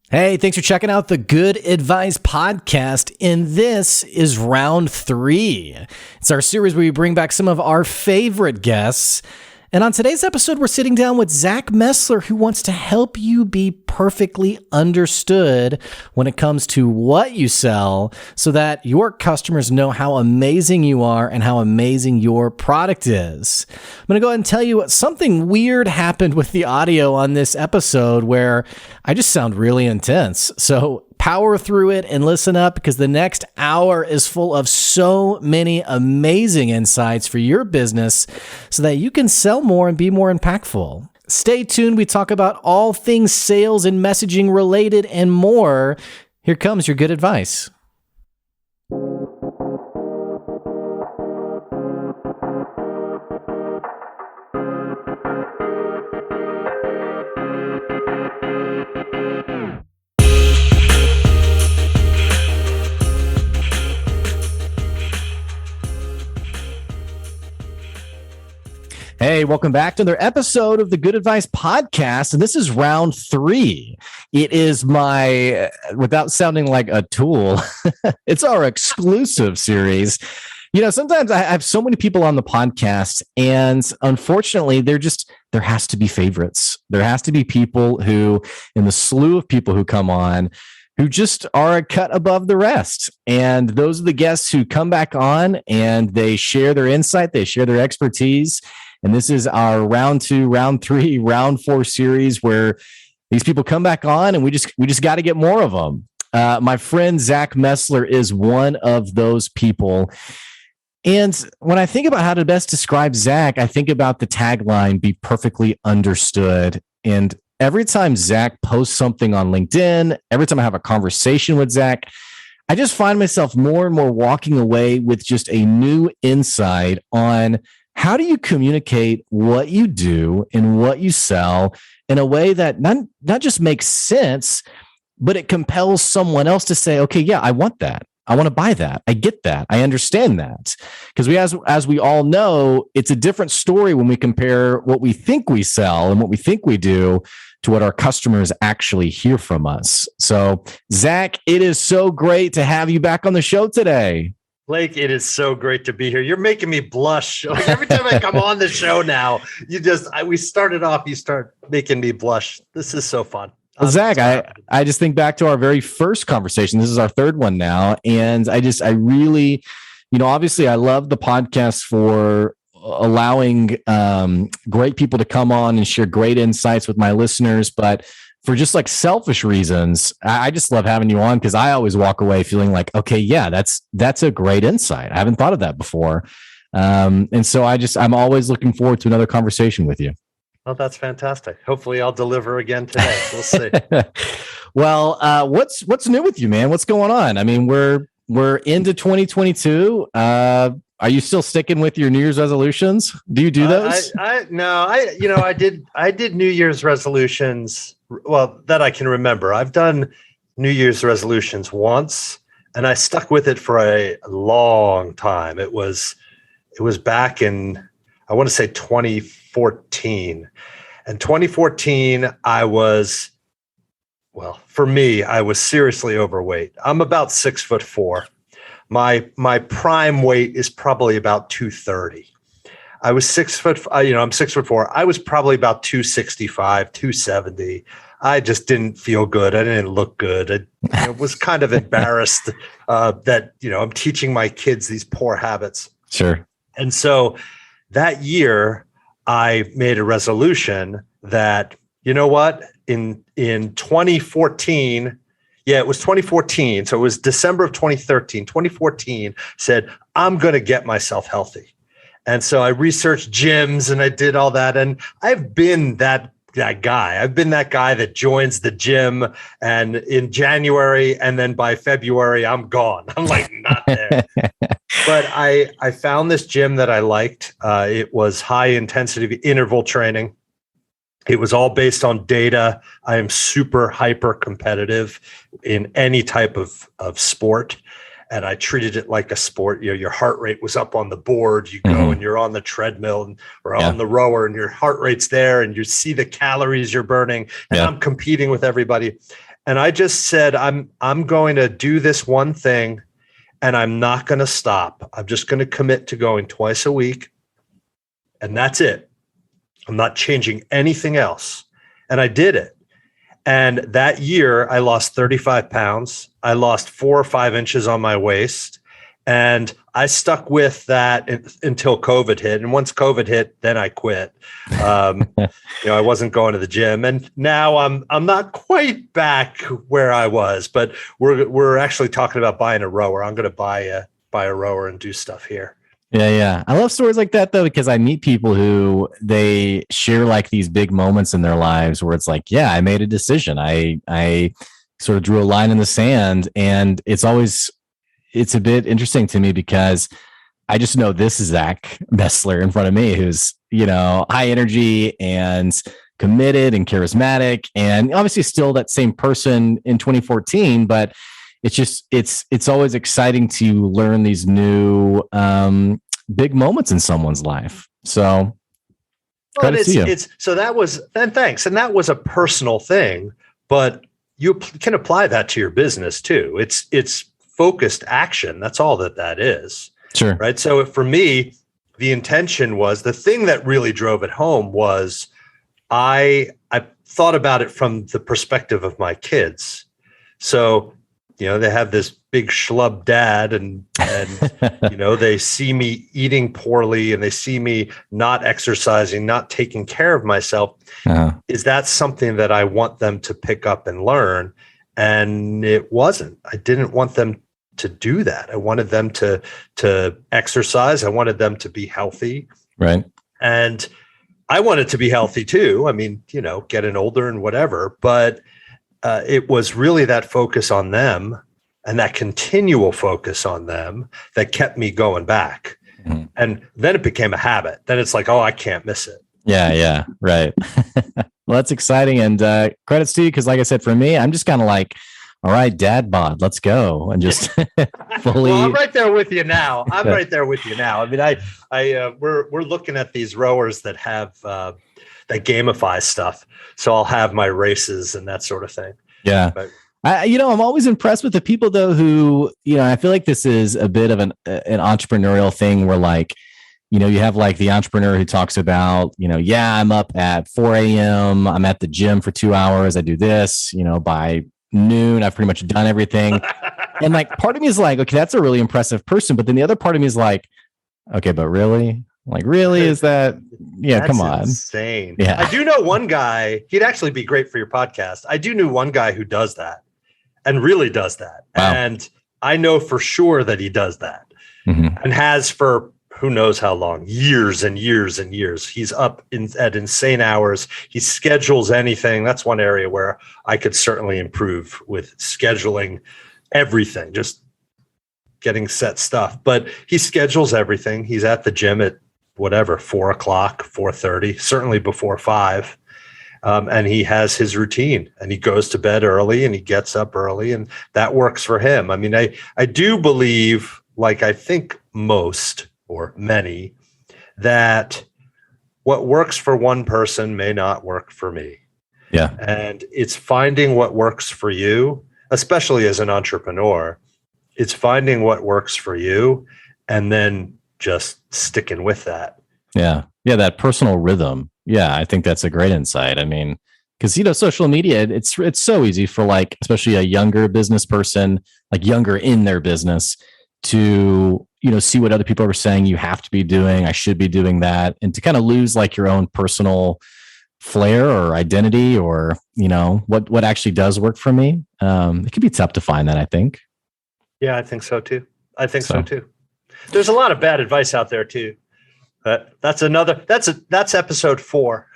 Hey, thanks for checking out the Good Advice Podcast. And this is round 3. It's our series where we bring back some of our favorite guests. And on today's episode, we're sitting down with Zach Messler, who wants to help you be perfectly understood when it comes to what you sell so that your customers know how amazing you are and how amazing your product is. I'm going to go ahead and tell you something weird happened with the audio on this episode where I just sound really intense. So power through it and listen up because the next hour is full of so many amazing insights for your business so that you can sell more and be more impactful. Stay tuned. We talk about all things sales and messaging related and more. Here comes your good advice. Hey, welcome back to another episode of the Good Advice Podcast. And this is round 3. It is my, without sounding like a tool, it's our exclusive series. You know, sometimes I have so many people on the podcast, and unfortunately, there has to be favorites. There has to be people who, in the slew of people who come on, who just are a cut above the rest. And those are the guests who come back on and they share their insight, they share their expertise. And this is our round 2, round 3, round 4 series where these people come back on and we just got to get more of them. My friend Zach Messler is one of those people. And when I think about how to best describe Zach, I think about the tagline, be perfectly understood. And every time Zach posts something on LinkedIn, every time I have a conversation with Zach, I just find myself more and more walking away with just a new insight on how do you communicate what you do and what you sell in a way that not just makes sense, but it compels someone else to say, okay, yeah, I want that. I want to buy that. I get that. I understand that. Because as we all know, it's a different story when we compare what we think we sell and what we think we do to what our customers actually hear from us. So, Zach, it is so great to have you back on the show today. Blake, it is so great to be here. You're making me blush. Like every time I come on the show now, we started off, you start making me blush. This is so fun. Zach, I just think back to our very first conversation. This is our third one now. And I really, obviously I love the podcast for allowing great people to come on and share great insights with my listeners. But for just like selfish reasons, I just love having you on because I always walk away feeling like, okay, yeah, that's a great insight. I haven't thought of that before. And so I'm always looking forward to another conversation with you. Oh, that's fantastic. Hopefully I'll deliver again today. We'll see. Well, what's new with you, man? What's going on? I mean, we're into 2022. Are you still sticking with your New Year's resolutions? Do you do those? I did New Year's resolutions. Well, that I can remember. I've done New Year's resolutions once, and I stuck with it for a long time. It was back in, I want to say 2014. And 2014, I was seriously overweight. I'm about 6'4". My prime weight is probably about 230. I was 6 foot, I'm 6'4". I was probably about 265, 270. I just didn't feel good. I didn't look good. I was kind of embarrassed that, I'm teaching my kids these poor habits. Sure. And so that year I made a resolution that, you know what, in 2014, yeah, it was 2014. So it was December of 2013, 2014 said, I'm going to get myself healthy. And so I researched gyms and I did all that. And I've been that guy. I've been that guy that joins the gym and in January, and then by February, I'm gone. I'm like, not there. But I found this gym that I liked. It was high intensity interval training. It was all based on data. I am super hyper competitive in any type of sport. And I treated it like a sport. Your heart rate was up on the board. You go and you're on the treadmill or on the rower, and your heart rate's there, and you see the calories you're burning. And I'm competing with everybody. And I just said, I'm going to do this one thing and I'm not going to stop. I'm just going to commit to going twice a week. And that's it. I'm not changing anything else. And I did it. And that year I lost 35 pounds. I lost 4 or 5 inches on my waist. And I stuck with that until COVID hit. And once COVID hit, then I quit. I wasn't going to the gym, and now I'm not quite back where I was. But we're actually talking about buying a rower. I'm going to buy a rower and do stuff here. Yeah. I love stories like that though, because I meet people who they share like these big moments in their lives where it's like, yeah, I made a decision. I sort of drew a line in the sand, and it's a bit interesting to me because I just know this is Zach Messler in front of me, who's, high energy and committed and charismatic, and obviously still that same person in 2014. But it's always exciting to learn these new big moments in someone's life. So credit to you. Thanks. And that was a personal thing, but you can apply that to your business too. It's focused action. That's all that is. Sure. Right. So for me, the intention was, the thing that really drove it home was I thought about it from the perspective of my kids. So, they have this big schlub dad and they see me eating poorly and they see me not exercising, not taking care of myself. Uh-huh. Is that something that I want them to pick up and learn? And it wasn't. I didn't want them to do that. I wanted them to exercise. I wanted them to be healthy. Right. And I wanted to be healthy too. I mean, getting older and whatever, but it was really that focus on them and that continual focus on them that kept me going back. Mm-hmm. And then it became a habit. Then it's like, oh, I can't miss it. Yeah. Right. Well, that's exciting. And credits to you. Cause like I said, for me, I'm just kind of like, all right, dad bod, let's go. And just fully. Well, I'm right there with you now. I mean, we're looking at these rowers that have, that gamify stuff. So I'll have my races and that sort of thing. Yeah. But I'm always impressed with the people though, who, I feel like this is a bit of an entrepreneurial thing where like, you have like the entrepreneur who talks about, I'm up at 4 a.m. I'm at the gym for 2 hours. I do this, by noon, I've pretty much done everything. And like, part of me is like, okay, that's a really impressive person. But then the other part of me is like, okay, but really? Like, really? Is that, come on. Insane. Yeah. I do know one guy, he'd actually be great for your podcast. I do know one guy who does that and really does that. Wow. And I know for sure that he does that and has for who knows how long, years and years and years. He's up at insane hours. He schedules anything. That's one area where I could certainly improve with scheduling everything, just getting set stuff. But he schedules everything. He's at the gym at 4 o'clock, 4:30, certainly before 5. And he has his routine and he goes to bed early and he gets up early, and that works for him. I mean, I do believe, like I think most or many, that what works for one person may not work for me. Yeah. And it's finding what works for you, especially as an entrepreneur. It's finding what works for you and then just sticking with that. Yeah. That personal rhythm. Yeah. I think that's a great insight. I mean, because, social media, it's so easy for like, especially a younger business person, like younger in their business, to, see what other people are saying you have to be doing, I should be doing that, and to kind of lose like your own personal flair or identity or, what actually does work for me. It can be tough to find that, I think. Yeah, I think so too. There's a lot of bad advice out there too. That's episode 4.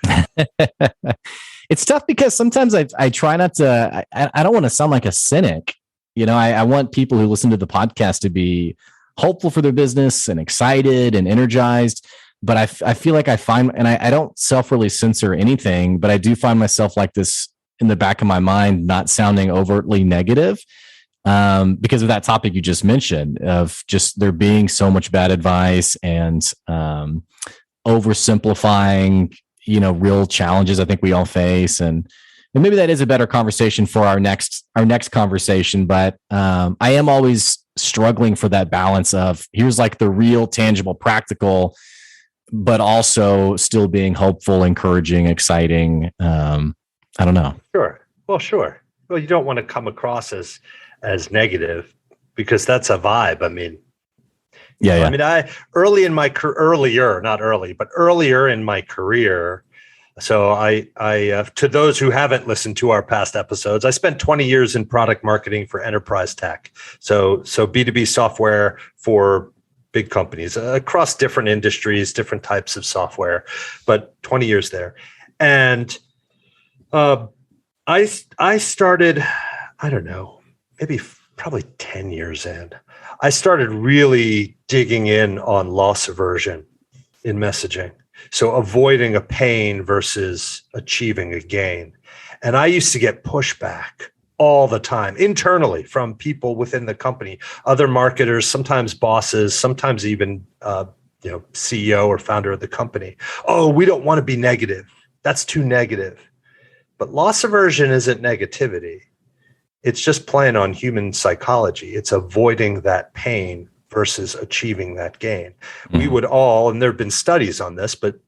It's tough because sometimes I try not to, I don't want to sound like a cynic. I want people who listen to the podcast to be hopeful for their business and excited and energized. But I feel like I find, and I don't self-really censor anything, but I do find myself like this in the back of my mind, not sounding overtly negative because of that topic you just mentioned, of just there being so much bad advice and oversimplifying, real challenges I think we all face. And and maybe that is a better conversation for our next conversation. But I am always struggling for that balance of here's like the real, tangible, practical, but also still being hopeful, encouraging, exciting. I don't know. Sure. Well, you don't want to come across as negative because that's a vibe. I mean, yeah. I mean, earlier in my career. So I to those who haven't listened to our past episodes, I spent 20 years in product marketing for enterprise tech. So B2B software for big companies across different industries, different types of software, but 20 years there. And I started, I don't know, probably 10 years in. I started really digging in on loss aversion in messaging. So avoiding a pain versus achieving a gain. And I used to get pushback all the time internally from people within the company, other marketers, sometimes bosses, sometimes even CEO or founder of the company. Oh, we don't want to be negative. That's too negative. But loss aversion isn't negativity. It's just playing on human psychology. It's avoiding that pain versus achieving that gain. Mm-hmm. We would all, and there have been studies on this, but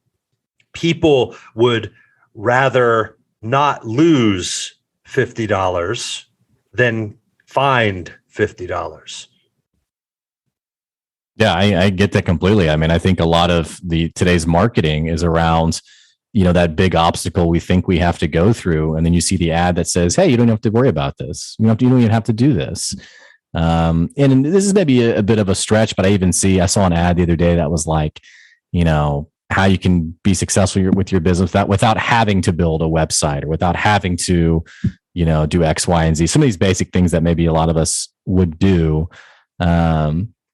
people would rather not lose $50 than find $50. Yeah, I get that completely. I mean, I think a lot of today's marketing is around, that big obstacle we think we have to go through. And then you see the ad that says, hey, you don't have to worry about this. You don't even have to do this. And this is maybe a bit of a stretch, but I saw an ad the other day that was like, how you can be successful with your business without having to build a website or without having to, do X, Y, and Z. Some of these basic things that maybe a lot of us would do.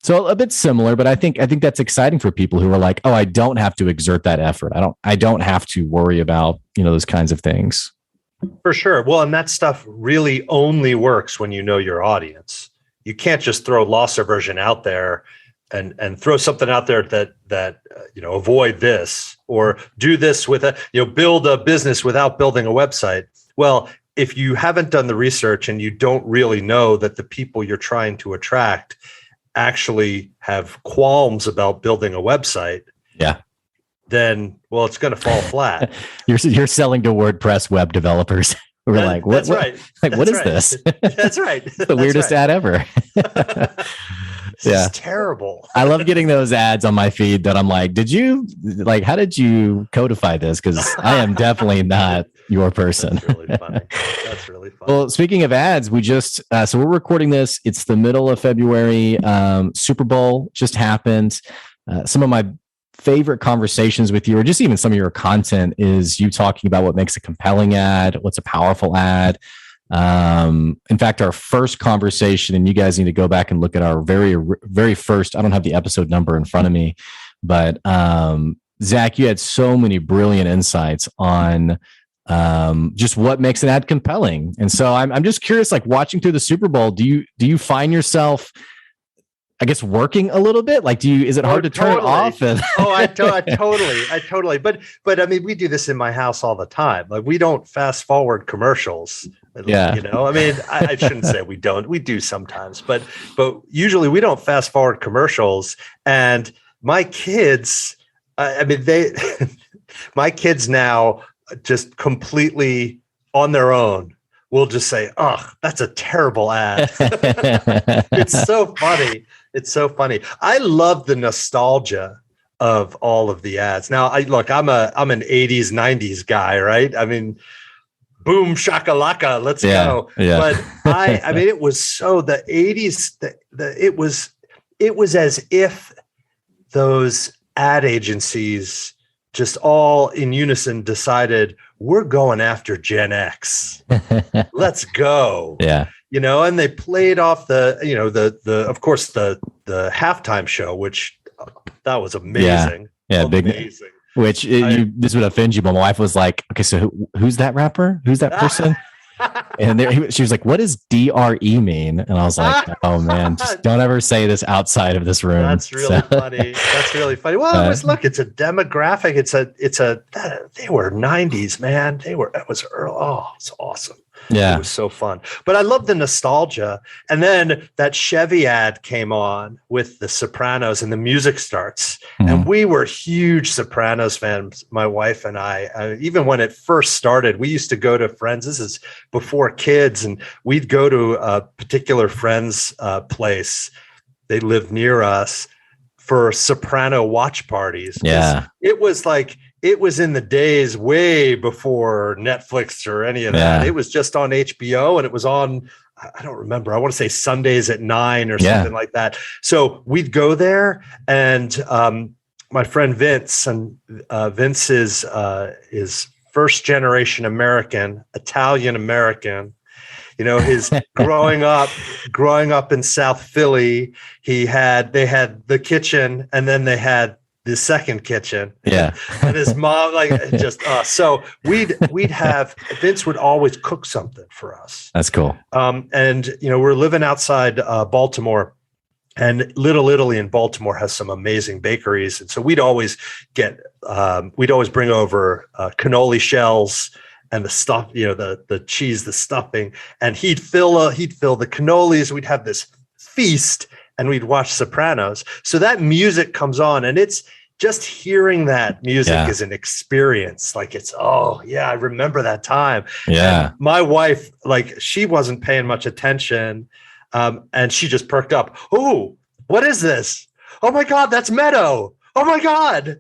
So a bit similar, but I think that's exciting for people who are like, oh, I don't have to exert that effort. I don't have to worry about, those kinds of things. For sure. Well, and that stuff really only works when you know your audience. You can't just throw loss aversion out there and throw something out there that avoid this or do this with build a business without building a website. Well, if you haven't done the research and you don't really know that the people you're trying to attract actually have qualms about building a website, then it's going to fall flat. You're selling to WordPress web developers. We're like, what? That's right. What is this? That's right. It's the weirdest ad ever. This is terrible. I love getting those ads on my feed that I'm like, how did you codify this? Because I am definitely not your person. That's really funny. Well, speaking of ads, we just, so we're recording this. It's the middle of February. Super Bowl just happened. Some of my favorite conversations with you, or just even some of your content, is you talking about what makes a compelling ad, what's a powerful ad. In fact, our first conversation, and you guys need to go back and look at our very, very first, I don't have the episode number in front of me, but Zach, you had so many brilliant insights on just what makes an ad compelling. And so I'm just curious, like watching through the Super Bowl, do you find yourself, I guess, working a little bit? Like, is it hard to turn it off? I totally. But I mean, we do this in my house all the time. Like, we don't fast forward commercials. Yeah. I mean, I shouldn't say we don't. We do sometimes, but usually we don't fast forward commercials. And my kids, my kids now just completely on their own will just say, "Oh, that's a terrible ad." It's so funny. It's so funny. I love the nostalgia of all of the ads. Now, I'm an 80s, 90s guy, right? I mean, boom shakalaka, let's go. Yeah. But I mean, it was so the 80s. It was as if those ad agencies just all in unison decided, we're going after Gen X. Let's go. Yeah. And they played off of course the halftime show, which that was amazing. Yeah. Amazing. This would offend you, but my wife was like, okay, so who's that rapper? Who's that person? And she was like, what does DRE mean? And I was like, oh man, just don't ever say this outside of this room. That's really funny. That's really funny. Well, look, it's a demographic. They were 90s, man. It was early. Oh, it's awesome. Yeah. It was so fun. But I love the nostalgia. And then that Chevy ad came on with the Sopranos and the music starts. Mm-hmm. And we were huge Sopranos fans, my wife and I. Even when it first started, we used to go to friends. This is before kids. And we'd go to a particular friend's place. They lived near us for Soprano watch parties. Yeah. It was in the days way before Netflix or any of that. It was just on HBO, and it was on, I don't remember. I want to say Sundays at 9 or something like that. So we'd go there, and my friend Vince, and Vince is first generation American, Italian American. You know, his growing up in South Philly, they had the kitchen, and then they had the second kitchen. Yeah. And his mom, so we'd have, Vince would always cook something for us. That's cool. And, we're living outside Baltimore, and Little Italy in Baltimore has some amazing bakeries. And so we'd always bring over cannoli shells and the stuff, the cheese, the stuffing, and he'd fill the cannolis. We'd have this feast, and we'd watch Sopranos. So that music comes on, and it's just hearing that music is an experience. Like I remember that time. Yeah. And my wife, she wasn't paying much attention. And she just perked up. Oh, what is this? Oh my God, that's Meadow. Oh my God.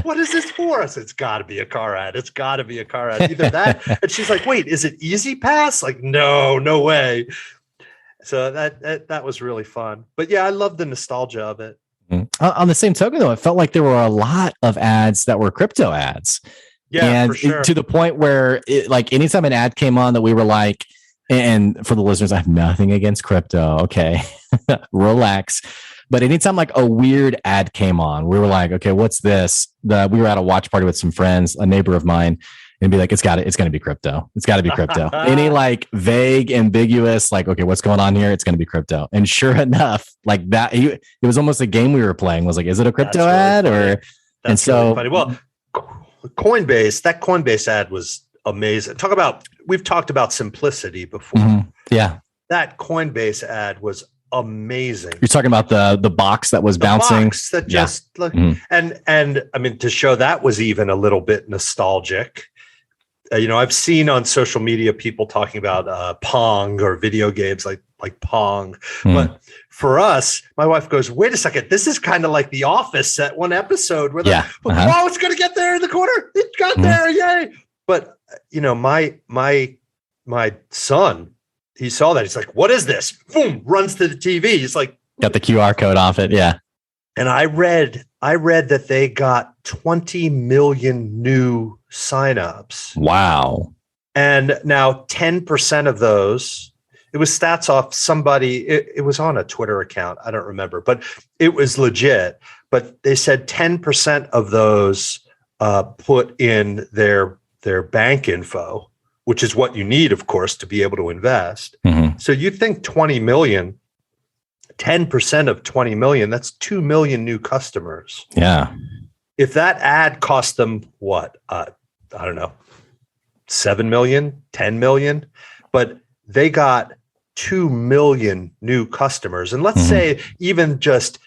What is this for us? It's gotta be a car ad. It's gotta be a car ad. Either that. And she's like, wait, is it Easy Pass? Like, no way. So that was really fun. But yeah, I love the nostalgia of it. On the same token, though, it felt like there were a lot of ads that were crypto ads. Yeah, and for sure. To the point where anytime an ad came on that we were like, and for the listeners, I have nothing against crypto. Okay. Relax. But anytime a weird ad came on, we were like, okay, what's this? We were at a watch party with some friends, a neighbor of mine, and be like, it's going to be crypto. It's got to be crypto. Any vague, ambiguous, okay, what's going on here? It's going to be crypto. And sure enough, it was almost a game we were playing. Was like, is it a crypto ad or? That's and so really funny. Well, that Coinbase ad was amazing. We've talked about simplicity before. Mm-hmm. Yeah. That Coinbase ad was amazing. You're talking about the box that was bouncing. Box that just and I mean, to show that was even a little bit nostalgic. I've seen on social media people talking about Pong or video games like Pong. But for us, my wife goes, wait a second, this is kind of like The Office at one episode where oh, it's going to get there in the corner. It got there. Yay. But, my son, he saw that. He's like, what is this? Boom, runs to the TV. He's like, got the QR code off it. Yeah. And I read that they got 20 million new signups. Wow. And now 10% of those, it was stats off somebody, it was on a Twitter account. I don't remember, but it was legit. But they said 10% of those put in their bank info, which is what you need, of course, to be able to invest. Mm-hmm. So you think 20 million, 10% of 20 million, that's 2 million new customers. Yeah. If that ad cost them what? I don't know, 7 million, 10 million, but they got 2 million new customers. And let's say even just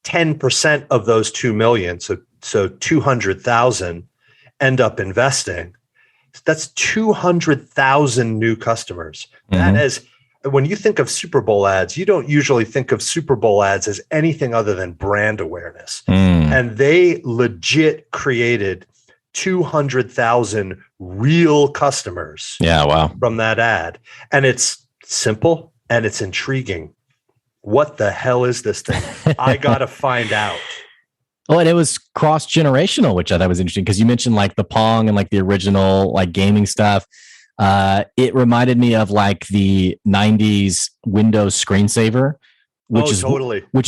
10% of those 2 million, so 200,000 end up investing. That's 200,000 new customers. That is, when you think of Super Bowl ads, you don't usually think of Super Bowl ads as anything other than brand awareness. And they legit created 200,000 real customers. Yeah, wow. From that ad. And it's simple and it's intriguing. What the hell is this thing? I got to find out. Oh, and it was cross-generational, which I thought was interesting because you mentioned the Pong and the original gaming stuff. It reminded me of the 90s Windows screensaver, which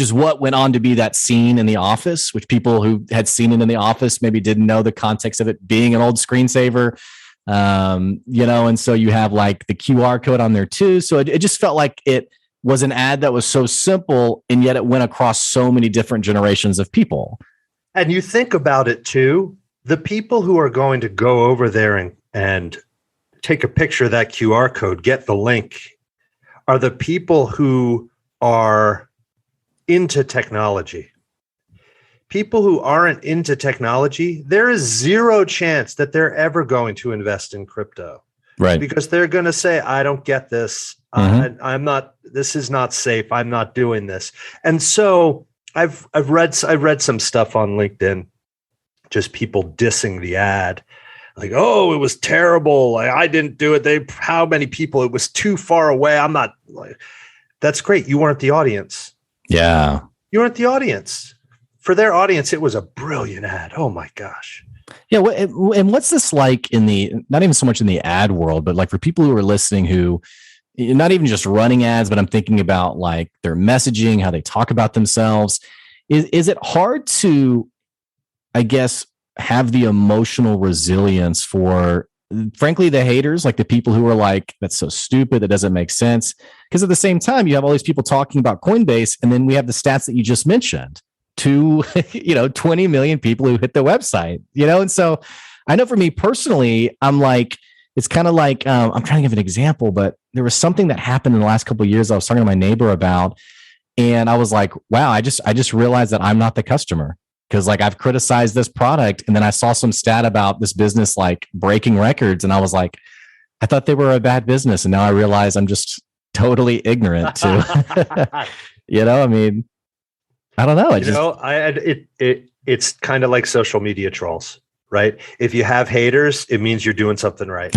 is what went on to be that scene in The Office, which people who had seen it in The Office maybe didn't know the context of it being an old screensaver. And so you have like the QR code on there too. So it just felt like it was an ad that was so simple, and yet it went across so many different generations of people. And you think about it too, the people who are going to go over there and take a picture of that QR code, get the link, are the people who are into technology. People who aren't into technology, there is zero chance that they're ever going to invest in crypto. Right. Because they're going to say, I don't get this. I'm not, this is not safe. I'm not doing this. And so I read some stuff on LinkedIn, just people dissing the ad. Like, oh, it was terrible. Like, I didn't do it. How many people? It was too far away. I'm not like, that's great. You weren't the audience. Yeah. You weren't the audience. For their audience, it was a brilliant ad. Oh my gosh. Yeah. And what's this like not even so much in the ad world, but like for people who are listening who, not even just running ads, but I'm thinking about like their messaging, how they talk about themselves. Is it hard to, I guess, have the emotional resilience for, frankly, the haters, like the people who are like, that's so stupid, that doesn't make sense? Because at the same time, you have all these people talking about Coinbase, and then we have the stats that you just mentioned, 20 million people who hit the website, and so I know for me personally, I'm like, it's kind of like, I'm trying to give an example, but there was something that happened in the last couple of years I was talking to my neighbor about, and I was like, wow, I just realized that I'm not the customer. Because like I've criticized this product, and then I saw some stat about this business like breaking records, and I was like, I thought they were a bad business, and now I realize I'm just totally ignorant to, I mean, I don't know. It's kind of like social media trolls, right? If you have haters, it means you're doing something right.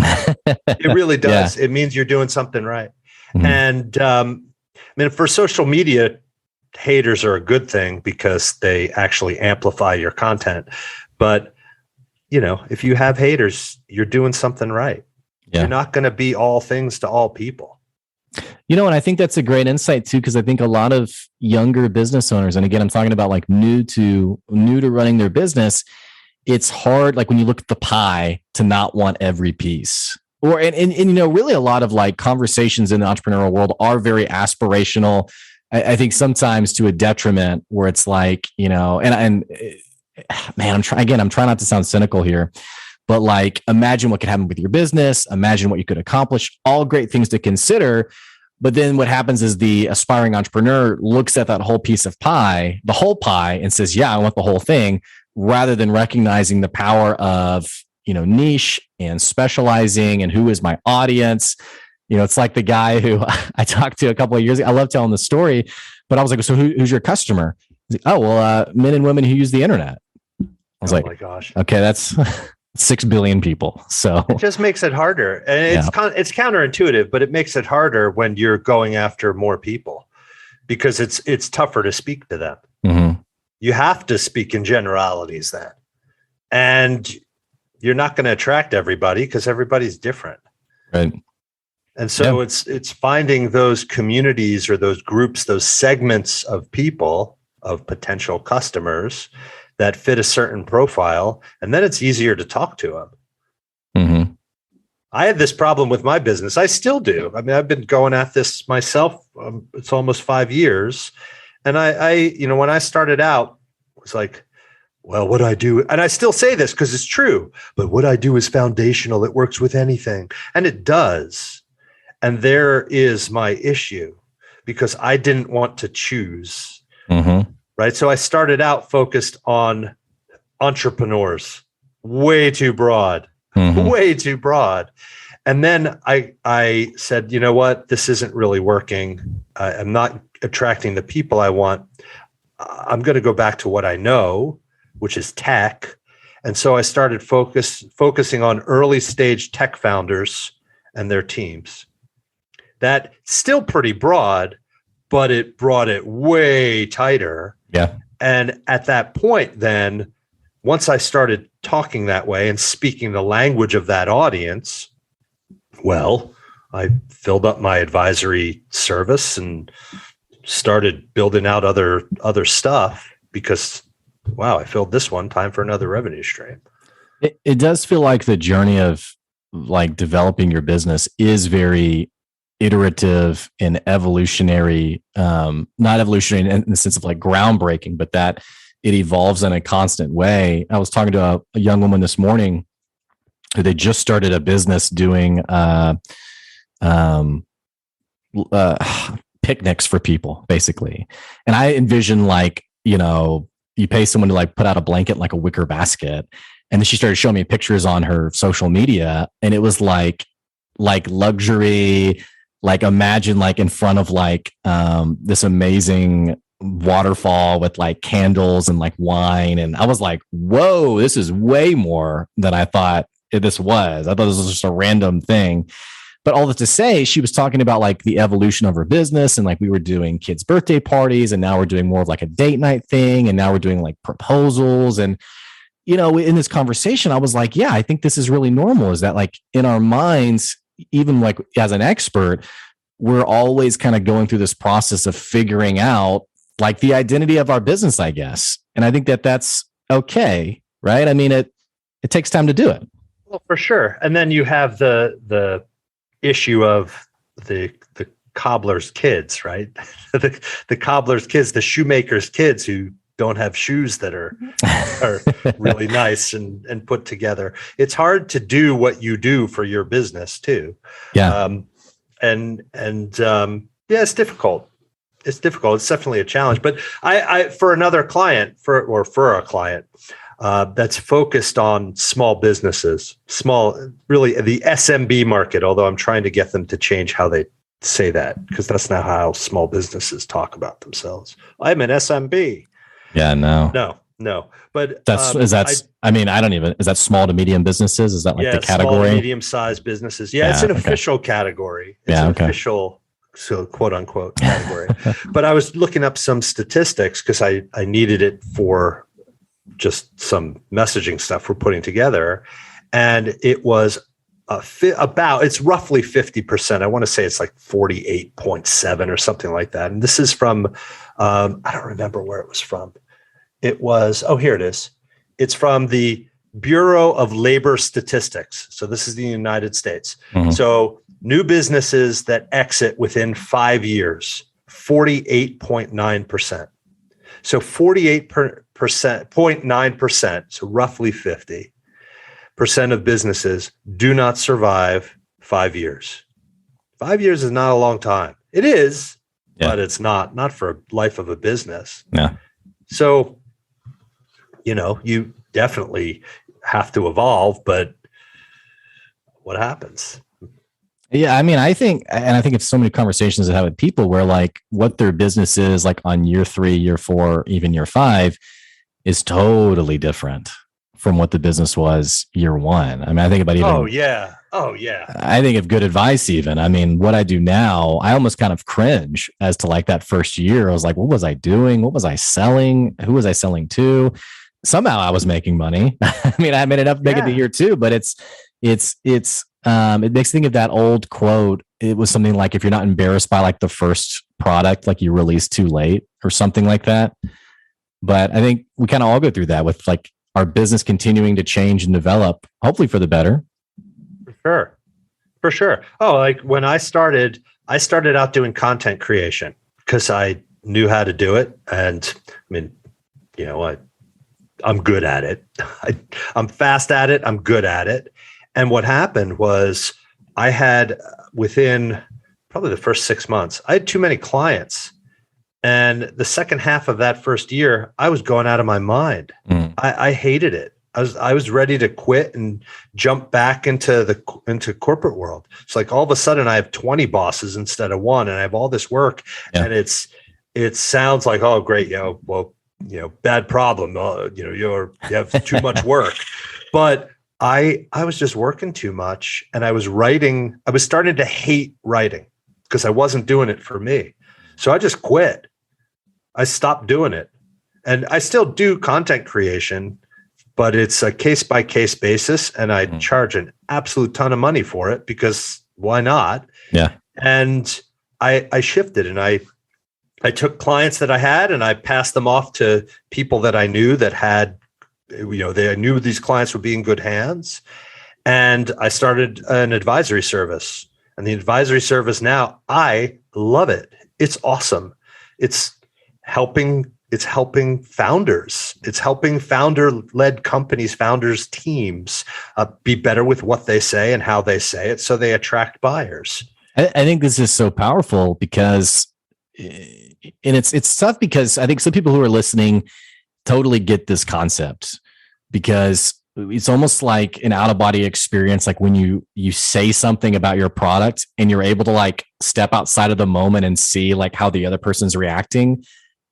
It really does. Yeah. It means you're doing something right. Mm-hmm. And I mean, for social media, haters are a good thing because they actually amplify your content. But, if you have haters, you're doing something right. Yeah. You're not going to be all things to all people. And I think that's a great insight too, because I think a lot of younger business owners, and again, I'm talking about like new to running their business, it's hard, like when you look at the pie, to not want every piece. Or, and really a lot of like conversations in the entrepreneurial world are very aspirational. I think sometimes to a detriment, where it's like, man, I'm trying not to sound cynical here, but like, imagine what could happen with your business, imagine what you could accomplish, all great things to consider. But then what happens is the aspiring entrepreneur looks at that whole piece of pie, the whole pie, and says, yeah, I want the whole thing, rather than recognizing the power of, niche and specializing and who is my audience. It's like the guy who I talked to a couple of years ago. I love telling the story, but I was like, so who's your customer? He's like, oh, well, men and women who use the internet. I was like, oh my gosh, okay, that's 6 billion people. So it just makes it harder. And it's counterintuitive, but it makes it harder when you're going after more people, because it's tougher to speak to them. Mm-hmm. You have to speak in generalities then. And you're not going to attract everybody because everybody's different. Right. And so it's finding those communities or those groups, those segments of people, of potential customers that fit a certain profile. And then it's easier to talk to them. Mm-hmm. I had this problem with my business. I still do. I mean, I've been going at this myself. It's almost 5 years. And I when I started out, it was like, well, what I do, and I still say this because it's true, but what I do is foundational. It works with anything. And it does. And there is my issue, because I didn't want to choose. Mm-hmm. Right. So I started out focused on entrepreneurs, way too broad, way too broad. And then I said, you know what, this isn't really working. I'm not attracting the people I want. I'm going to go back to what I know, which is tech. And so I started focusing on early stage tech founders and their teams. That still pretty broad, but it brought it way tighter. Yeah. And at that point, then once I started talking that way and speaking the language of that audience, well, I filled up my advisory service and started building out other stuff because, wow, I filled this one, time for another revenue stream. It does feel like the journey of like developing your business is very iterative and evolutionary, not evolutionary in the sense of like groundbreaking, but that it evolves in a constant way. I was talking to a young woman this morning who they just started a business doing um, picnics for people, basically. And I envision like, you pay someone to like put out a blanket, like a wicker basket. And then she started showing me pictures on her social media, and it was like luxury, like imagine like in front of like this amazing waterfall with like candles and like wine. And I was like, whoa, this is way more than I thought this was. I thought this was just a random thing. But all that to say, she was talking about like the evolution of her business, and like we were doing kids' birthday parties, and now we're doing more of like a date night thing, and now we're doing like proposals. And in this conversation, I was like, yeah, I think this is really normal. Is that like in our minds, even like as an expert, we're always kind of going through this process of figuring out like the identity of our business, I guess. And I think that that's okay, right? I mean, it takes time to do it. Well, for sure. And then you have the issue of the cobbler's kids, right? the cobbler's kids, the shoemaker's kids who don't have shoes that are really nice and put together. It's hard to do what you do for your business too. Yeah. Yeah, it's difficult. It's difficult. It's definitely a challenge. But I for another client, for a client that's focused on small businesses, really the SMB market, although I'm trying to get them to change how they say that, because that's not how small businesses talk about themselves. I'm an SMB. Yeah, no. But is that small to medium businesses? Is that like the category? Small to medium-sized businesses. Yeah, it's an official category. It's an official, so quote unquote category. But I was looking up some statistics because I needed it for just some messaging stuff we're putting together. And it was it's roughly 50%. I want to say it's like 48.7 or something like that. And this is from, I don't remember where it was from. It was, here it is. It's from the Bureau of Labor Statistics. So this is the United States. Mm-hmm. So new businesses that exit within 5 years, 48.9%. So 0.9%, so roughly 50% of businesses do not survive 5 years. 5 years is not a long time. It is, but it's not for a life of a business. Yeah. So, you definitely have to evolve, but what happens? Yeah, I mean, I think it's so many conversations that I have with people where like what their business is like on year 3, year 4, even year 5 is totally different from what the business was year 1. I mean, I think about even. Oh yeah. I think of Good Advice even. I mean, what I do now, I almost kind of cringe as to like that first year. I was like, what was I doing? What was I selling? Who was I selling to? Somehow I was making money. I mean, I made enough to make it to year 2, but it makes me think of that old quote. It was something like, if you're not embarrassed by like the first product, like you released too late or something like that. But I think we kind of all go through that with like our business continuing to change and develop, hopefully for the better. For sure. Oh, like when I started out doing content creation because I knew how to do it. And I mean, I'm good at it. I'm fast at it. I'm good at it. And what happened was I had, within probably the first 6 months, I had too many clients. And the second half of that first year, I was going out of my mind. I hated it. I was ready to quit and jump back into corporate world. It's like all of a sudden I have 20 bosses instead of one, and I have all this work, and it sounds like, oh great, bad problem. You have too much work, but I was just working too much, and I was starting to hate writing because I wasn't doing it for me. So I just quit. I stopped doing it, and I still do content creation, but it's a case-by-case basis, and I charge an absolute ton of money for it because why not? Yeah. And I shifted, and I took clients that I had, and I passed them off to people that I knew that had, I knew these clients would be in good hands. And I started an advisory service. And the advisory service now, I love it. It's awesome. It's helping founders. It's helping founder-led companies, founders teams be better with what they say and how they say it, so they attract buyers. I think this is so powerful because, and it's tough because I think some people who are listening totally get this concept, because it's almost like an out-of-body experience. Like when you say something about your product and you're able to like step outside of the moment and see like how the other person's reacting,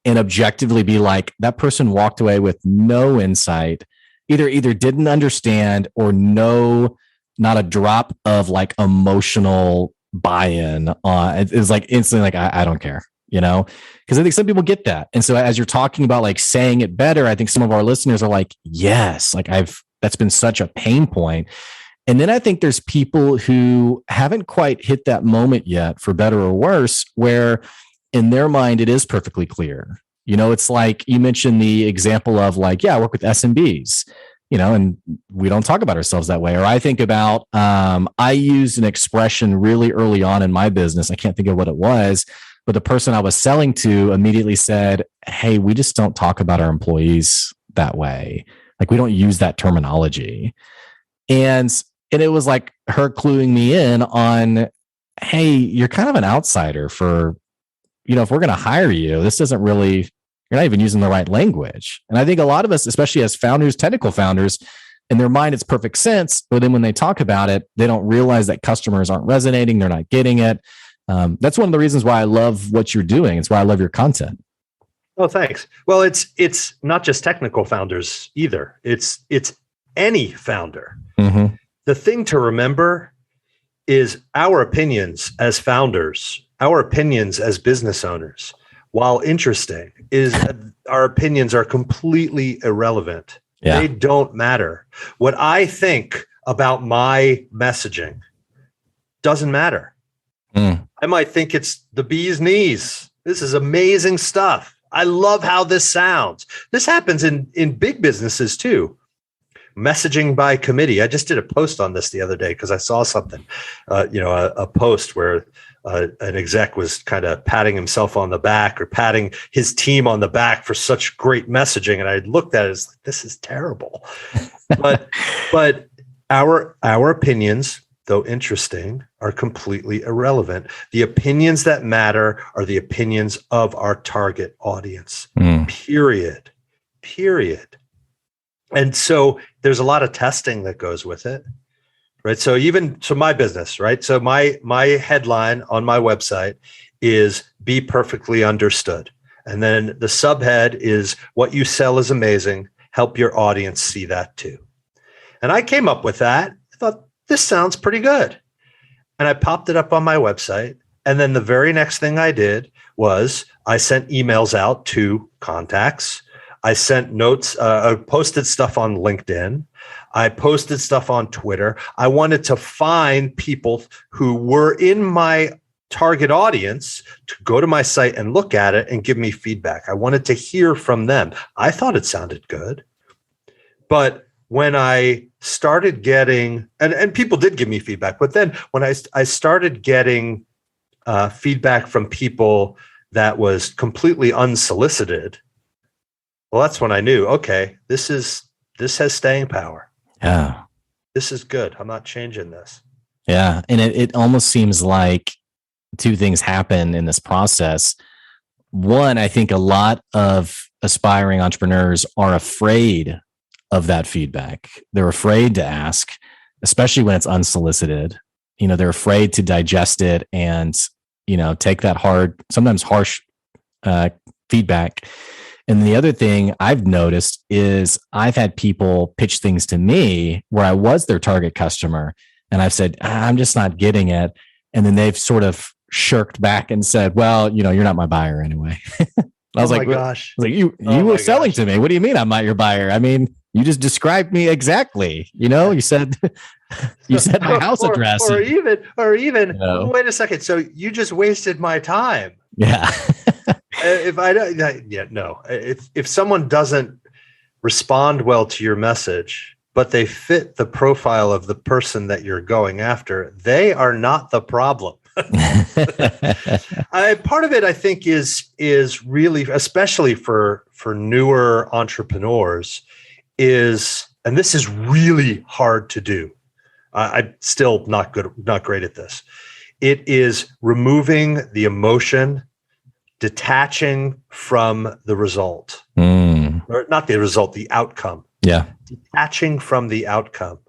and objectively be like, that person walked away with no insight, either didn't understand or not a drop of like emotional buy-in. It's like instantly like, I don't care, because I think some people get that. And so as you're talking about like saying it better, I think some of our listeners are like, yes, like that's been such a pain point. And then I think there's people who haven't quite hit that moment yet, for better or worse, where in their mind, it is perfectly clear. It's like you mentioned the example of like, yeah, I work with SMBs, and we don't talk about ourselves that way. Or I think about, I used an expression really early on in my business. I can't think of what it was, but the person I was selling to immediately said, hey, we just don't talk about our employees that way. Like we don't use that terminology. And it was like her cluing me in on, hey, you're kind of an outsider for, if we're going to hire you, this doesn't really, you're not even using the right language. And I think a lot of us, especially as founders, technical founders, in their mind, it's perfect sense. But then when they talk about it, they don't realize that customers aren't resonating. They're not getting it. That's one of the reasons why I love what you're doing. It's why I love your content. Oh, thanks. Well, it's not just technical founders either. It's any founder. Mm-hmm. The thing to remember is our opinions as founders, our opinions as business owners, while interesting, our opinions are completely irrelevant. Yeah. They don't matter. What I think about my messaging doesn't matter. I might think it's the bee's knees. This is amazing stuff. I love how this sounds. This happens in big businesses too. Messaging by committee. I just did a post on this the other day because I saw something, a post where an exec was kind of patting himself on the back or patting his team on the back for such great messaging. And I looked at it as like, this is terrible. But our opinions, though interesting, are completely irrelevant. The opinions that matter are the opinions of our target audience, period. And so there's a lot of testing that goes with it, right? So my business, right? So my headline on my website is "Be Perfectly Understood." And then the subhead is "What you sell is amazing. Help your audience see that too." And I came up with that. I thought, this sounds pretty good. And I popped it up on my website. And then the very next thing I did was I sent emails out to contacts. I sent notes, I posted stuff on LinkedIn. I posted stuff on Twitter. I wanted to find people who were in my target audience to go to my site and look at it and give me feedback. I wanted to hear from them. I thought it sounded good. But when I started getting, and people did give me feedback, but then when I started getting feedback from people that was completely unsolicited, well, that's when I knew, okay, this has staying power. Yeah. This is good. I'm not changing this. Yeah. And it almost seems like two things happen in this process. One, I think a lot of aspiring entrepreneurs are afraid of that feedback. They're afraid to ask, especially when it's unsolicited. They're afraid to digest it and, take that hard, sometimes harsh feedback. And the other thing I've noticed is I've had people pitch things to me where I was their target customer and I've said, I'm just not getting it. And then they've sort of shirked back and said, well, you're not my buyer anyway. I was like, gosh. You were selling to me. What do you mean I'm not your buyer? I mean, you just described me exactly. You said my house address. Or even, wait a second. So you just wasted my time. Yeah. If someone doesn't respond well to your message, but they fit the profile of the person that you're going after, they are not the problem. Part of it, I think, is really, especially for newer entrepreneurs, and this is really hard to do. I'm still not great at this. It is removing the emotion, detaching from the result, or not the result, the outcome. Yeah, detaching from the outcome.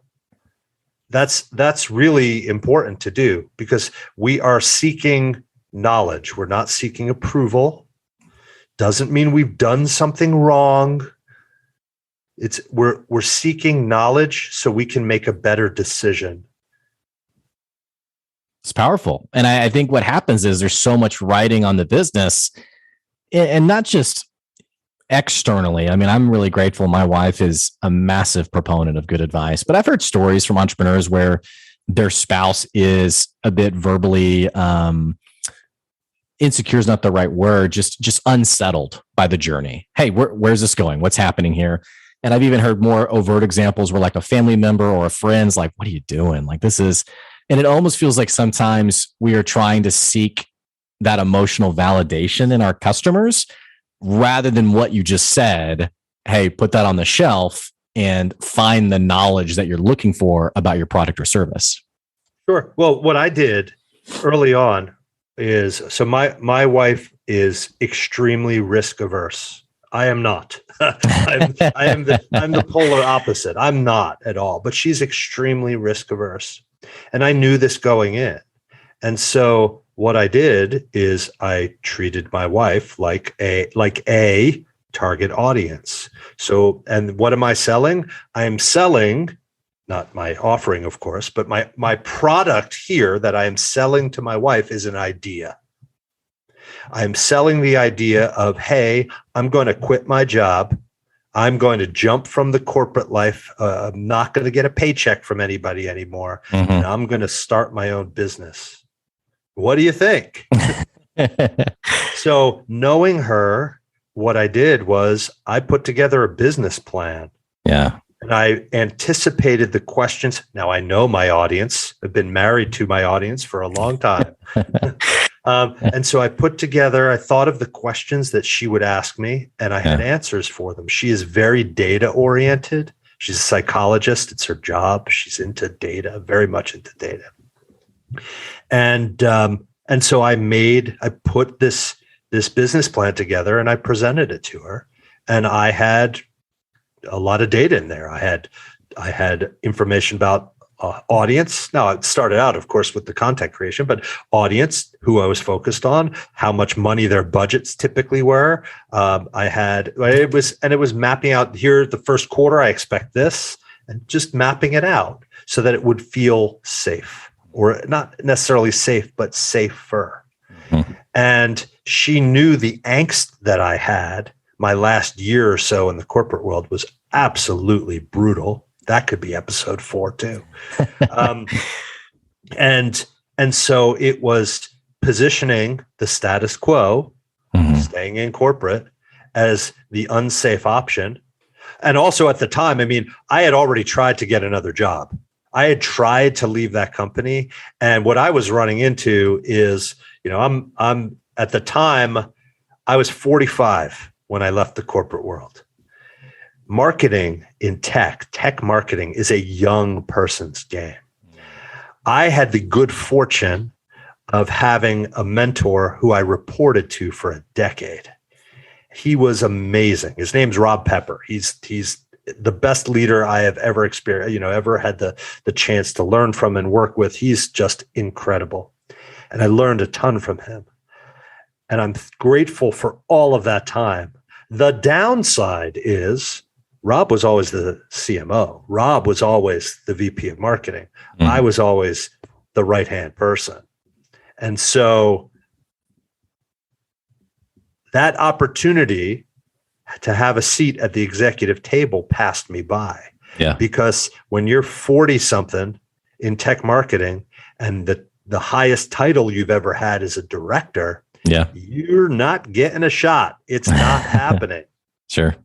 That's really important to do, because we are seeking knowledge. We're not seeking approval. Doesn't mean we've done something wrong. We're seeking knowledge so we can make a better decision. it's powerful. And I think what happens is there's so much writing on the business, and not just externally. I mean, I'm really grateful. My wife is a massive proponent of good advice, but I've heard stories from entrepreneurs where their spouse is a bit verbally insecure is not the right word, just unsettled by the journey. Hey, where's this going? What's happening here? And I've even heard more overt examples where like a family member or a friend's like, what are you doing? Like this is, and it almost feels like sometimes we are trying to seek that emotional validation in our customers rather than what you just said. Hey, put that on the shelf and find the knowledge that you're looking for about your product or service. Sure. Well, what I did early on is, so my wife is extremely risk averse. I am not. I'm the polar opposite. I'm not at all, but she's extremely risk averse. And I knew this going in. And so what I did is I treated my wife like a target audience. So, and what am I selling? I am selling, not my offering, of course, but my product here that I am selling to my wife is an idea. I'm selling the idea of, hey, I'm going to quit my job. I'm going to jump from the corporate life. I'm not going to get a paycheck from anybody anymore. Mm-hmm. And I'm going to start my own business. What do you think? So knowing her, what I did was I put together a business plan. Yeah. And I anticipated the questions. Now I know my audience. I've been married to my audience for a long time. And so I thought of the questions that she would ask me, and I had answers for them. She is very data oriented. She's a psychologist. It's her job. She's into data, very much into data. And so I put this business plan together and I presented it to her, and I had a lot of data in there. I had information about audience. Now, it started out, of course, with the content creation, but audience, who I was focused on, how much money their budgets typically were. It was mapping out here the first quarter, I expect this, and just mapping it out so that it would feel safe, or not necessarily safe, but safer. Mm-hmm. And she knew the angst that I had. My last year or so in the corporate world was absolutely brutal. That could be episode 4 too. And so it was positioning the status quo, staying in corporate, as the unsafe option. And also at the time, I mean, I had already tried to get another job. I had tried to leave that company. And what I was running into is, I'm at the time, I was 45 when I left the corporate world. Marketing in tech marketing is a young person's game. I had the good fortune of having a mentor who I reported to for a decade. He was amazing. His name's Rob Pepper. He's the best leader I have ever experienced, ever had the chance to learn from and work with. He's just incredible. And I learned a ton from him. And I'm grateful for all of that time. The downside is Rob was always the CMO. Rob was always the VP of marketing. I was always the right-hand person. And so that opportunity to have a seat at the executive table passed me by. Yeah. Because when you're 40-something in tech marketing and the highest title you've ever had is a director, you're not getting a shot. It's not happening. Sure.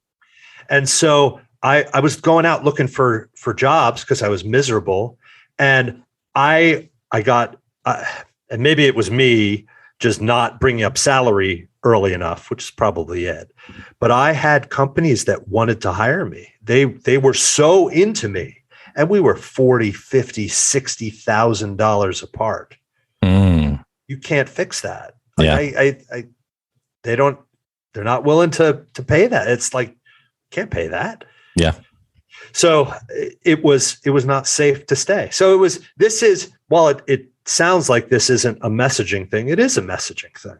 And so I was going out looking for jobs because I was miserable, and I got and maybe it was me just not bringing up salary early enough, which is probably it. But I had companies that wanted to hire me. They were so into me, and we were $40,000, $50,000, $60,000 apart. You can't fix that. Like they're not willing to pay that. It's like, can't pay that. Yeah. So it was not safe to stay. So while it sounds like this isn't a messaging thing, it is a messaging thing.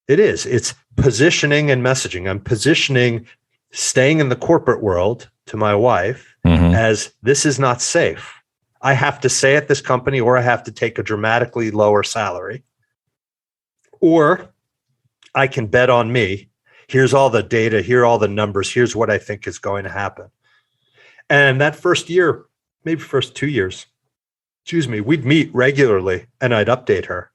It's positioning and messaging. I'm positioning staying in the corporate world to my wife as this is not safe. I have to stay at this company, or I have to take a dramatically lower salary, or I can bet on me. Here's all the data. Here are all the numbers. Here's what I think is going to happen. And that first year, maybe first 2 years, we'd meet regularly and I'd update her.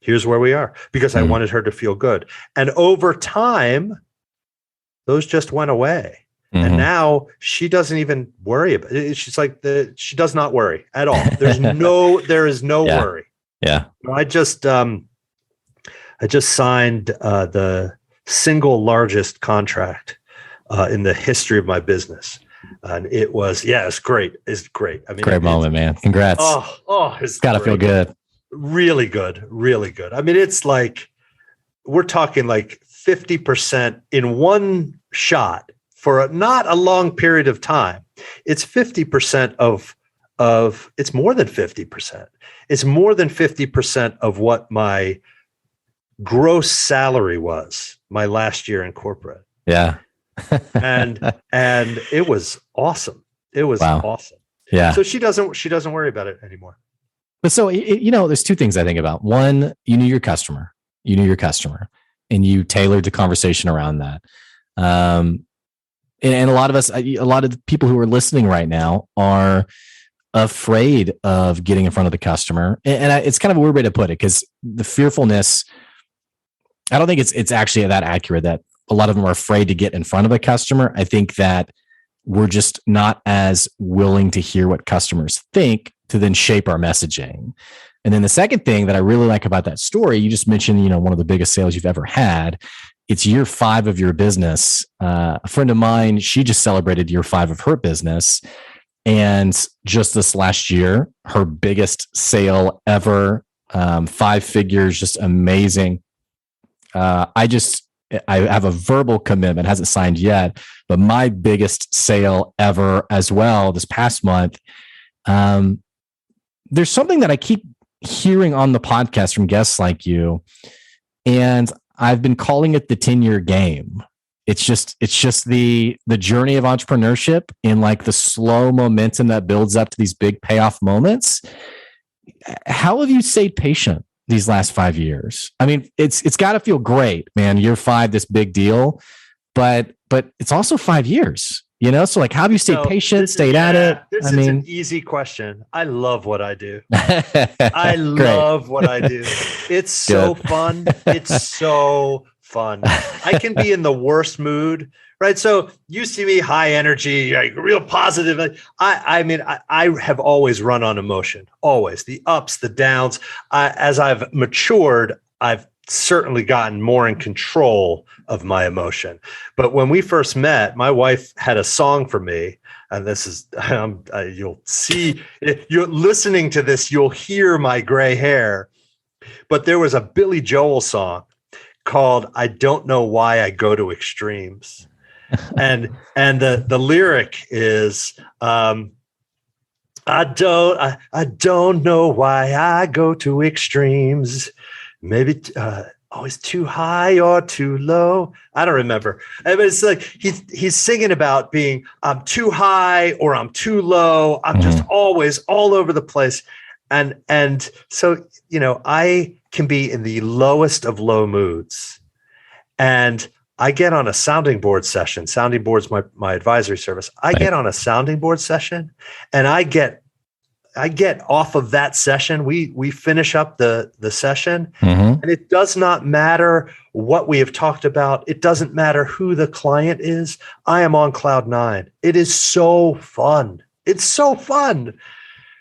Here's where we are, because I wanted her to feel good. And over time, those just went away. And now she doesn't even worry about it. She's like she does not worry at all. There is no worry. Yeah. I just signed the single largest contract in the history of my business. And it was, it's great. It's great. I mean, great moment, man. Congrats. It's gotta feel good. Really good. Really good. I mean, it's like, we're talking like 50% in one shot for not a long period of time. It's 50% it's more than 50%. It's more than 50% of what my gross salary was my last year in corporate. Yeah. and it was awesome. It was awesome. Yeah. So she doesn't worry about it anymore. But so, there's two things I think about. One, you knew your customer, and you tailored the conversation around that. And a lot of the people who are listening right now are afraid of getting in front of the customer. And it's kind of a weird way to put it, because the fearfulness, I don't think it's actually that accurate that a lot of them are afraid to get in front of a customer. I think that we're just not as willing to hear what customers think to then shape our messaging. And then the second thing that I really like about that story, you just mentioned, one of the biggest sales you've ever had. It's year 5 of your business. A friend of mine, she just celebrated year 5 of her business. And just this last year, her biggest sale ever, 5 figures, just amazing. I have a verbal commitment, hasn't signed yet, but my biggest sale ever as well this past month. There's something that I keep hearing on the podcast from guests like you, and I've been calling it the 10-year game. It's just the journey of entrepreneurship in like the slow momentum that builds up to these big payoff moments. How have you stayed patient these last 5 years? I mean, it's got to feel great, man. Year 5, this big deal, but it's also 5 years, So like, how have you stayed patient, stayed at it? This is an easy question. I love what I do. I love what I do. It's so fun. It's so fun. I can be in the worst mood, right? So you see me high energy, like real positive. I mean, I have always run on emotion, always the ups, the downs. As I've matured, I've certainly gotten more in control of my emotion. But when we first met, my wife had a song for me, and this is, you'll see, you're listening to this, you'll hear my gray hair. But there was a Billy Joel song called "I Don't Know Why I Go to Extremes." and the lyric is, I don't know why I go to extremes. Maybe always too high or too low. I don't remember. But it's like he's singing about being I'm too high or I'm too low. I'm just always all over the place. And so, I can be in the lowest of low moods. And I get on a sounding board session. Sounding board's my advisory service. I get on a sounding board session and I get I get off of that session. We finish up the session, Mm-hmm. and it does not matter what we have talked about. It doesn't matter who the client is. I am on cloud nine. It is so fun. It's so fun.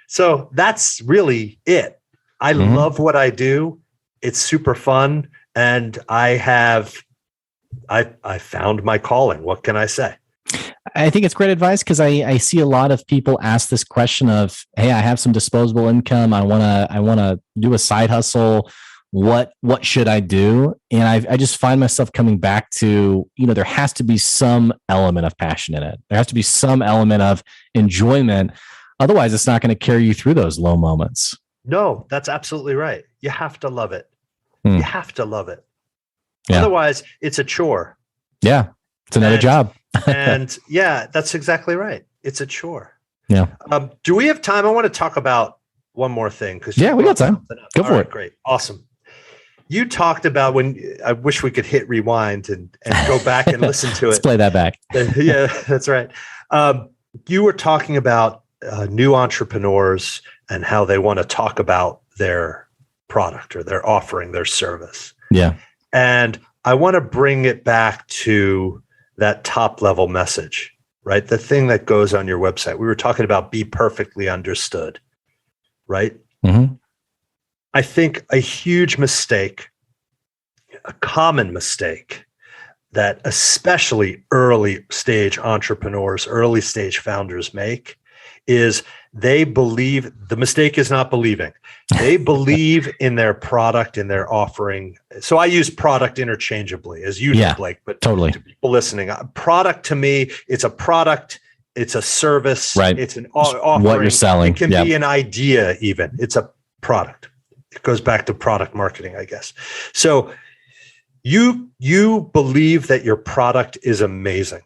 So that's really it. I Mm-hmm. love what I do. It's super fun. And I found my calling. What can I say? I think it's great advice because I see a lot of people ask this question of, hey, I have some disposable income. I wanna do a side hustle. What should I do? And I just find myself coming back to, there has to be some element of passion in it. There has to be some element of enjoyment. Otherwise, it's not going to carry you through those low moments. No, that's absolutely right. You have to love it. Hmm. You have to love it. Yeah. Otherwise, it's a chore. Yeah. It's another job. And yeah, that's exactly right. It's a chore. Yeah. Do we have time? I want to talk about one more thing. Yeah, we got time. Go for it. Great. Awesome. You talked about I wish we could hit rewind and go back and listen to it. Let's play that back. Yeah, that's right. You were talking about new entrepreneurs and how they want to talk about their product or their offering, their service. Yeah. And I want to bring it back to that top level message, right? The thing that goes on your website. We were talking about be perfectly understood, right? Mm-hmm. I think a huge mistake, a common mistake that especially early stage entrepreneurs, early stage founders make is they believe, the mistake is not believing. They believe in their product, in their offering. So I use product interchangeably, as you know, Blake, but totally. To people listening, product to me, it's a product, it's a service, right? It's an offering. What you're selling. It can be an idea even. It's a product. It goes back to product marketing, I guess. So you believe that your product is amazing,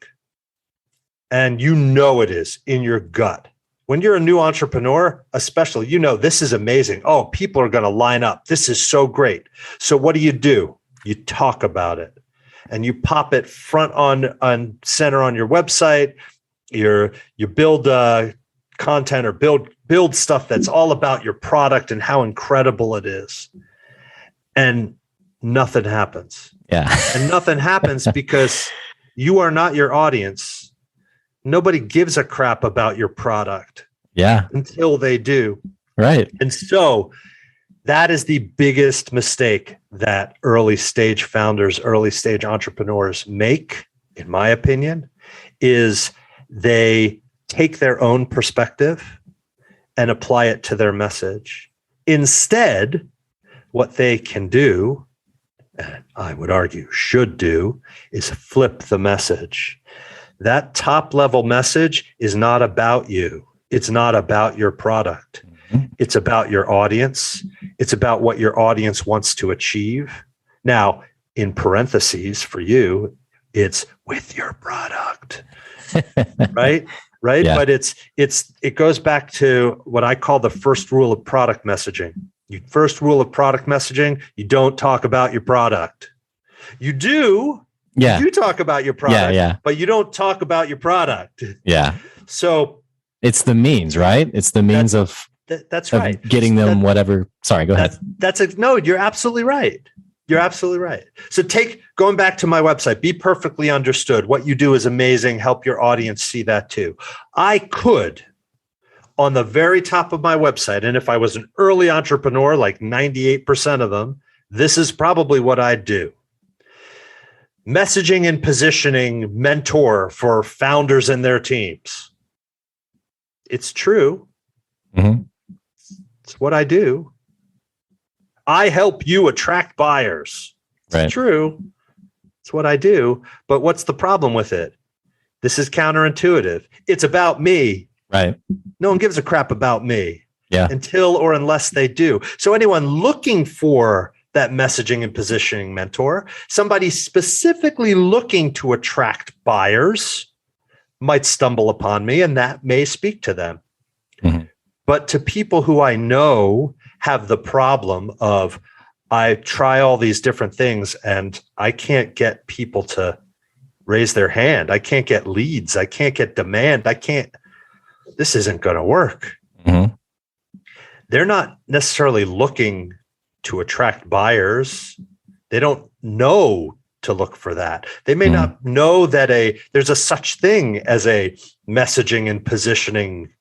and it is in your gut. When you're a new entrepreneur, especially, this is amazing. Oh, people are going to line up. This is so great. So what do? You talk about it, and you pop it front on center on your website. You build content or build stuff that's all about your product and how incredible it is. And nothing happens. Yeah. And nothing happens because you are not your audience. Nobody gives a crap about your product. Yeah. Until they do. Right. And so that is the biggest mistake that early stage founders, early stage entrepreneurs make, in my opinion, is they take their own perspective and apply it to their message. Instead, what they can do, and I would argue should do, is flip the message. That top level message is not about you. It's not about your product. Mm-hmm. It's about your audience. It's about what your audience wants to achieve. Now, in parentheses for you, it's with your product, right? Right. Yeah. But it goes back to what I call the first rule of product messaging. First rule of product messaging, you don't talk about your product. You do. Yeah. You do talk about your product, but you don't talk about your product. Yeah. So it's the means, right? It's the means that's right. Getting them whatever. Sorry, go ahead. No, you're absolutely right. You're absolutely right. So going back to my website, be perfectly understood. What you do is amazing. Help your audience see that too. I could, on the very top of my website, and if I was an early entrepreneur, like 98% of them, this is probably what I'd do. Messaging and positioning mentor for founders and their teams. It's true. Mm-hmm. It's what I do. I help you attract buyers. It's true. It's what I do. But what's the problem with it? This is counterintuitive. It's about me. Right. No one gives a crap about me. Yeah. Until or unless they do. So anyone looking for that messaging and positioning mentor, somebody specifically looking to attract buyers, might stumble upon me, and that may speak to them. Mm-hmm. But to people who I know have the problem of, I try all these different things and I can't get people to raise their hand. I can't get leads. I can't get demand. This isn't going to work. Mm-hmm. they're not necessarily looking to attract buyers. They don't know to look for that. They may not know that there's a such thing as a messaging and positioning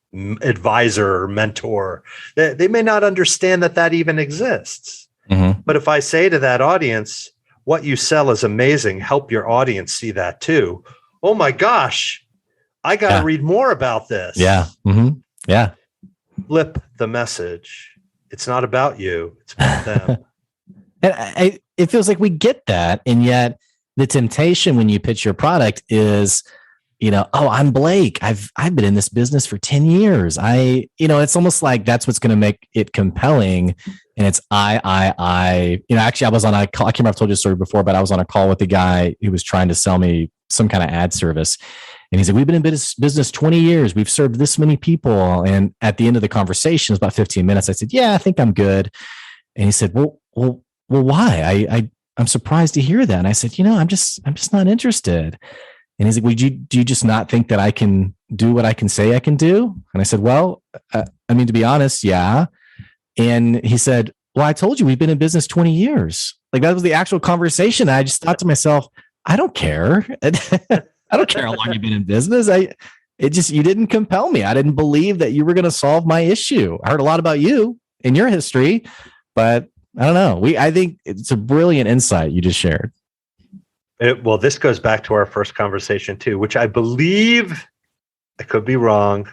advisor or mentor. They may not understand that even exists. But if I say to that audience, what you sell is amazing, help your audience see that too. Oh my gosh, I got to read more about this. Yeah. Yeah. Flip the message. It's not about you. It's about them. And it feels like we get that. And yet the temptation when you pitch your product is, oh, I'm Blake. I've been in this business for 10 years. It's almost like that's what's going to make it compelling. And it's actually I was on a call. I can't remember if I've told you a story before, but I was on a call with a guy who was trying to sell me some kind of ad service. And he said, we've been in business 20 years. We've served this many people. And at the end of the conversation, it was about 15 minutes. I said, yeah, I think I'm good. And he said, well, why? I'm surprised to hear that. And I said, I'm just not interested. And he's like, do you just not think that I can do what I can say I can do? And I said, well, to be honest, yeah. And he said, well, I told you we've been in business 20 years. Like that was the actual conversation. I just thought to myself, I don't care. I don't care how long you've been in business. You didn't compel me. I didn't believe that you were going to solve my issue. I heard a lot about you and your history, but I don't know. I think it's a brilliant insight you just shared. Well, this goes back to our first conversation too, which I believe, I could be wrong,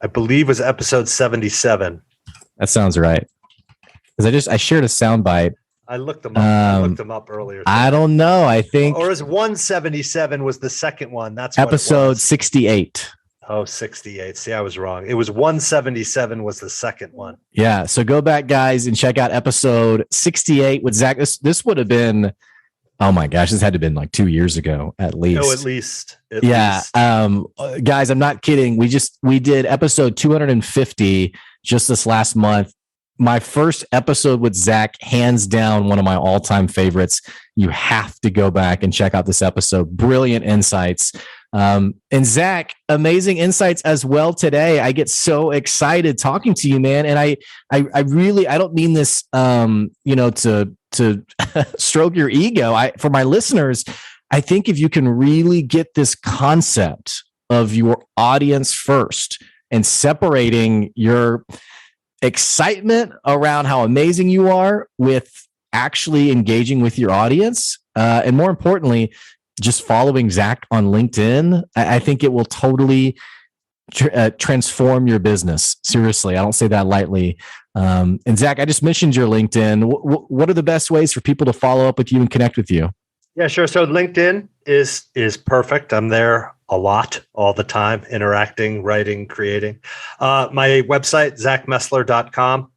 I believe was episode 77. That sounds right. Because I shared a soundbite. I looked them up. I looked them up earlier. I don't know. I think, or is 177 was the second one? That's episode 68. Oh, 68. See, I was wrong. It was 177 was the second one. Yeah. So go back, guys, and check out episode 68 with Zach. This would have been, oh my gosh, this had to have been like 2 years ago at least. No, at least. Guys, I'm not kidding. We did episode 250 just this last month. My first episode with Zach, hands down, one of my all-time favorites. You have to go back and check out this episode. Brilliant insights. And Zach, amazing insights as well today. I get so excited talking to you, man. And I really, I don't mean this, to stroke your ego. For my listeners, I think if you can really get this concept of your audience first and separating your excitement around how amazing you are with actually engaging with your audience, and more importantly, just following Zach on LinkedIn, I think it will totally transform your business. Seriously, I don't say that lightly. And Zach, I just mentioned your LinkedIn. What are the best ways for people to follow up with you and connect with you? Yeah, sure. So LinkedIn is perfect. I'm there a lot, all the time, interacting, writing, creating. My website, zachmessler.com.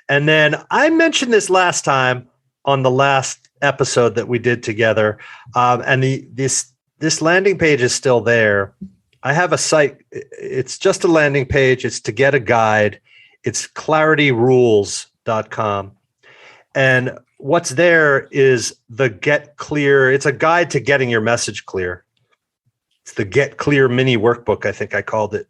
And then I mentioned this last time on the last episode that we did together. And this landing page is still there. I have a site. It's just a landing page. It's to get a guide. It's clarityrules.com. And what's there is the Get Clear. It's a guide to getting your message clear. It's the Get Clear mini workbook, I think I called it.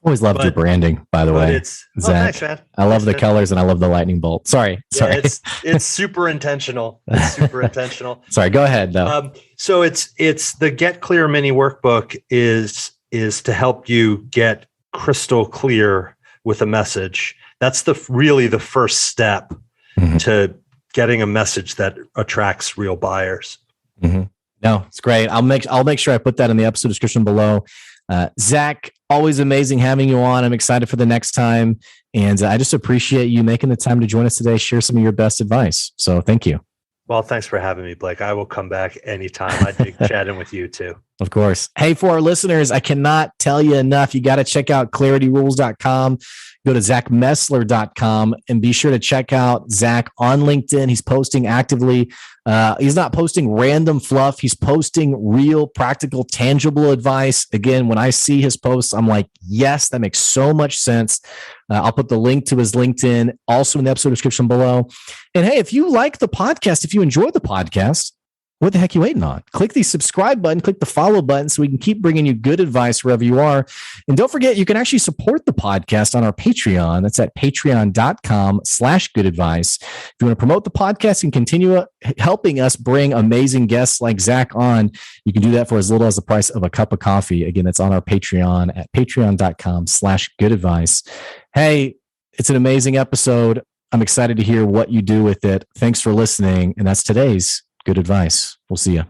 Always loved your branding, by the way. Zach. Thanks, man. I love the colors and I love the lightning bolt. Sorry. It's super intentional. It's super intentional. Sorry, go ahead though. So it's the Get Clear mini workbook is to help you get crystal clear with a message. That's really the first step to getting a message that attracts real buyers. Mm-hmm. No, it's great. I'll make sure I put that in the episode description below. Zach, always amazing having you on. I'm excited for the next time. And I just appreciate you making the time to join us today, share some of your best advice. So thank you. Well, thanks for having me, Blake. I will come back anytime. I dig chatting with you too. Of course. Hey, for our listeners, I cannot tell you enough. You got to check out clarityrules.com. Go to zachmessler.com and be sure to check out Zach on LinkedIn. He's posting actively. He's not posting random fluff. He's posting real, practical, tangible advice. Again, when I see his posts, I'm like, yes, that makes so much sense. I'll put the link to his LinkedIn also in the episode description below. And hey, if you like the podcast, if you enjoy the podcast, What the heck are you waiting on? Click the subscribe button, click the follow button so we can keep bringing you good advice wherever you are. And don't forget, you can actually support the podcast on our Patreon. That's at patreon.com/good advice. If you want to promote the podcast and continue helping us bring amazing guests like Zach on, you can do that for as little as the price of a cup of coffee. Again, that's on our Patreon at patreon.com/good advice. Hey, it's an amazing episode. I'm excited to hear what you do with it. Thanks for listening. And that's today's good advice. We'll see you.